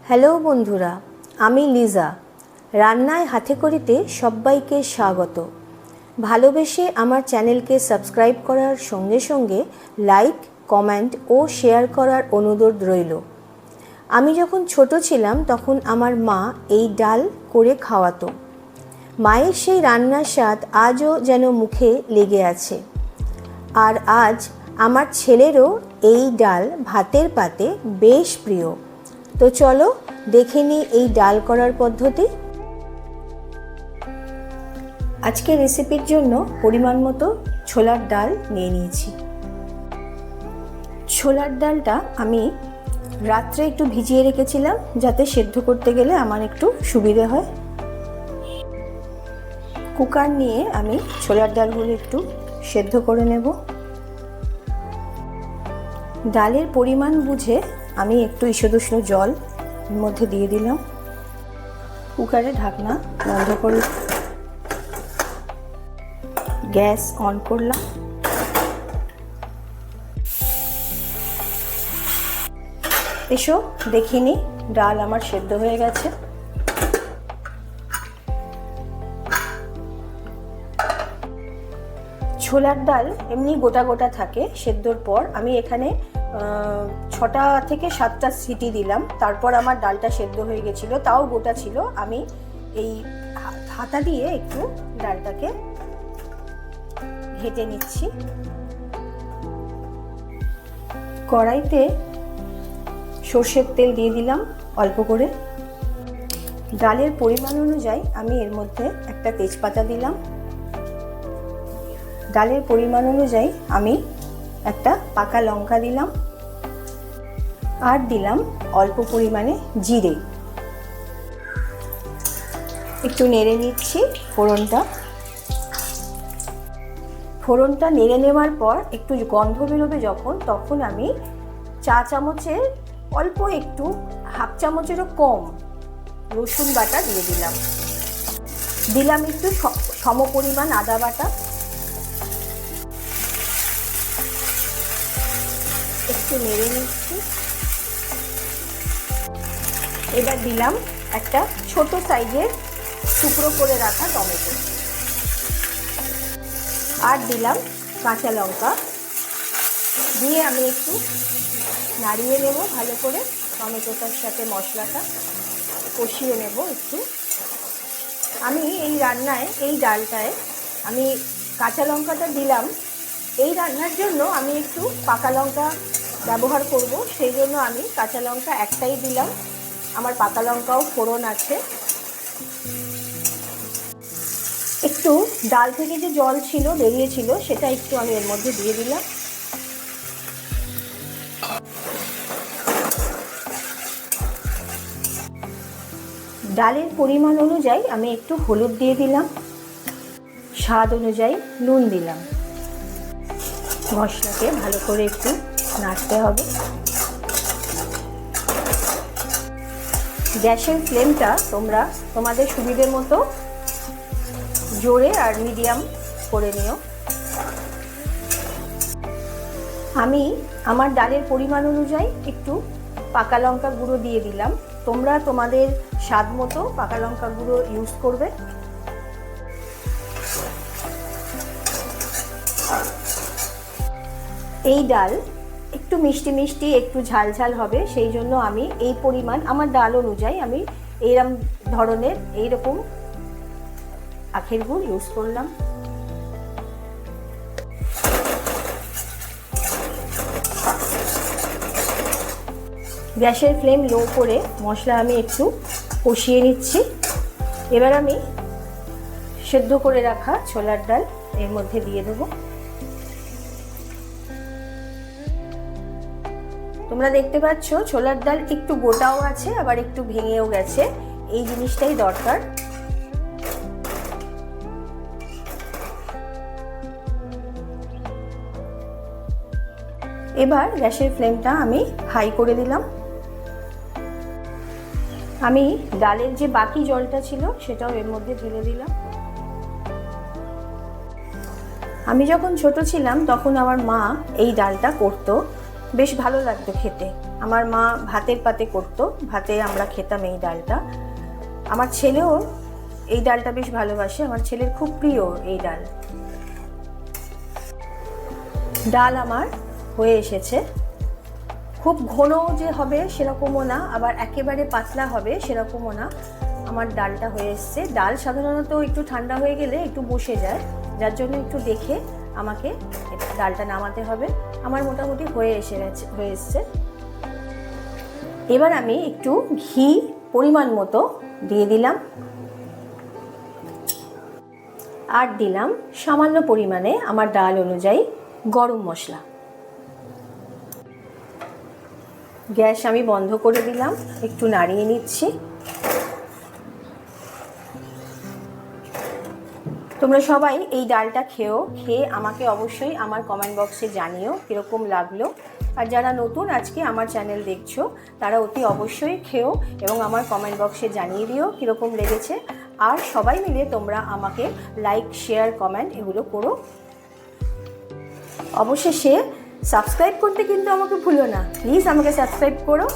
Hello বন্ধুরা, আমি লিজা। রান্নায় হাতে করিতে সবাইকে স্বাগত। ভালোবেসে আমার চ্যানেলকে সাবস্ক্রাইব করার সঙ্গে সঙ্গে লাইক, কমেন্ট ও শেয়ার করার অনুরোধ রইল। আমি যখন ছোট ছিলাম তখন আমার মা এই ডাল করে খাওয়াতো। মায়ের সেই রান্নার স্বাদ আজও যেন মুখে লেগে আছে। আর আজ আমার ছেলেরও এই ডাল ভাতের পাতে বেশ প্রিয়। তো চলো দেখে নিই এই ডাল করার পদ্ধতি। আজকে রেসিপির জন্য পরিমাণ মতো ছোলার ডাল নিয়ে নিয়েছি। ছোলার ডালটা আমি রাত্রে একটু ভিজিয়ে রেখেছিলাম যাতে সেদ্ধ করতে গেলে আমার একটু সুবিধে হয়। কুকার নিয়ে আমি ছোলার ডালগুলো একটু সেদ্ধ করে নেব। ডালের পরিমাণ বুঝে আমি একটু ঈষদুষ্ণ জল এর মধ্যে দিয়ে দিলাম। কুকারে ঢাকনা বন্ধ করে গ্যাস অন করলাম। এসো দেখে নিই ডাল আমার সেদ্ধ হয়ে গেছে। ছোলার ডাল এমনি গোটা গোটা থাকে সেদ্ধর পর। আমি এখানে 6টা থেকে 7টা সিটি দিলাম, তারপর আমার ডালটা সেদ্ধ হয়ে গেছিলো, তাও গোটা ছিল। আমি এই হাতা দিয়ে একটু ডালটাকে ঘেটে নিচ্ছি। কড়াইতে সর্ষের তেল দিয়ে দিলাম অল্প করে। ডালের পরিমাণ অনুযায়ী আমি এর মধ্যে একটা তেজপাতা দিলাম। ডালের পরিমাণ অনুযায়ী আমি একটা পাকা লঙ্কা দিলাম আর দিলাম অল্প পরিমাণে জিরে। একটু নেড়ে নিচ্ছি ফোড়নটা নেড়ে নেওয়ার পর একটু গন্ধ বেরোবে যখন, তখন আমি চা চামচের অল্প একটু, হাফ চামচেরও কম রসুন বাটা দিয়ে দিলাম একটু সম পরিমাণ আদা বাটা। একটু নেড়ে নিচ্ছি। এবার দিলাম একটা ছোট সাইজের টুকরো করে রাখা টমেটো আর দিলাম কাঁচা লঙ্কা দিয়ে আমি একটু নাড়িয়ে নেব ভালো করে। টমেটোটার সাথে মশলাটা কষিয়ে নেব একটু। আমি এই রান্নায়, এই ডালটায় আমি কাঁচা লঙ্কাটা দিলাম। এই রান্নার জন্য আমি একটু পাকা লঙ্কা ব্যবহার করব, সেই জন্য আমি কাঁচা লঙ্কা একটাই দিলাম। আমার পাকা লঙ্কাও ফোড়ন আছে। একটু ডাল থেকে যে জল ছিল বেরিয়েছিল সেটা একটু আমি এর মধ্যে দিয়ে দিলাম। ডালের পরিমাণ অনুযায়ী আমি একটু হলুদ দিয়ে দিলাম, স্বাদ অনুযায়ী নুন দিলাম। মশলাকে ভালো করে একটু নাড়তে হবে। গ্যাসের ফ্লেমটা তোমরা তোমাদের সুবিধের মতো জোরে আর মিডিয়াম করে নিও। আমি আমার ডালের পরিমাণ অনুযায়ী একটু পাকা লঙ্কা গুঁড়ো দিয়ে দিলাম। তোমরা তোমাদের স্বাদ মতো পাকা লঙ্কা গুঁড়ো ইউজ করবে। এই ডাল একটু মিষ্টি মিষ্টি, একটু ঝাল ঝাল হবে, সেই জন্য আমি এই পরিমাণ আমার ডাল অনুযায়ী আমি এইরকম ধরনের এইরকম আখের গুড় ইউজ করলাম। গ্যাসের ফ্লেম লো করে মশলা আমি একটু কষিয়ে নিচ্ছি। এবার আমি সেদ্ধ করে রাখা ছোলার ডাল এর মধ্যে দিয়ে দেবো। তোমরা দেখতে পাচ্ছ ছোলার ডাল একটু গোটাও আছে আবার একটু ভেঙেও গেছে, এই জিনিসটাই দরকার। এবার গ্যাসের ফ্লেমটা আমি হাই করে দিলাম। আমি ডালের যে বাকি জলটা ছিল সেটাও এর মধ্যে ঢেলে দিলাম। আমি যখন ছোট ছিলাম তখন আমার মা এই ডালটা করতো, বেশ ভালো লাগতো খেতে। আমার মা ভাতের পাতে করতো, ভাতে আমরা খেতাম এই ডালটা। আমার ছেলেও এই ডালটা বেশ ভালোবাসে, আমার ছেলের খুব প্রিয় এই ডাল। ডাল আমার হয়ে এসেছে। খুব ঘন যে হবে সেরকমও না, আবার একেবারে পাতলা হবে সেরকমও না। আমার ডালটা হয়ে এসছে। ডাল সাধারণত একটু ঠান্ডা হয়ে গেলে একটু বসে যায়, যার জন্য একটু দেখে আমাকে ডালটা নামাতে হবে। আমার মোটামুটি হয়ে এসছে। এবার আমি একটু ঘি পরিমাণ মতো দিয়ে দিলাম, আর দিলাম সামান্য পরিমাণে আমার ডাল অনুযায়ী গরম মশলা। গ্যাস আমি বন্ধ করে দিলাম, একটু নাড়িয়ে নিচ্ছি। তোমরা সবাই এই ডালটা খেয়ে আমাকে অবশ্যই আমার কমেন্ট বক্সে জানিও কীরকম লাগলো। আর যারা নতুন আজকে আমার চ্যানেল দেখছো তারা অতি অবশ্যই খেও এবং আমার কমেন্ট বক্সে জানিয়ে দিও কীরকম লেগেছে। আর সবাই মিলে তোমরা আমাকে লাইক, শেয়ার, কমেন্ট এগুলো করো। অবশেষে সাবস্ক্রাইব করতে কিন্তু আমাকে ভুলো না, প্লিজ আমাকে সাবস্ক্রাইব করো।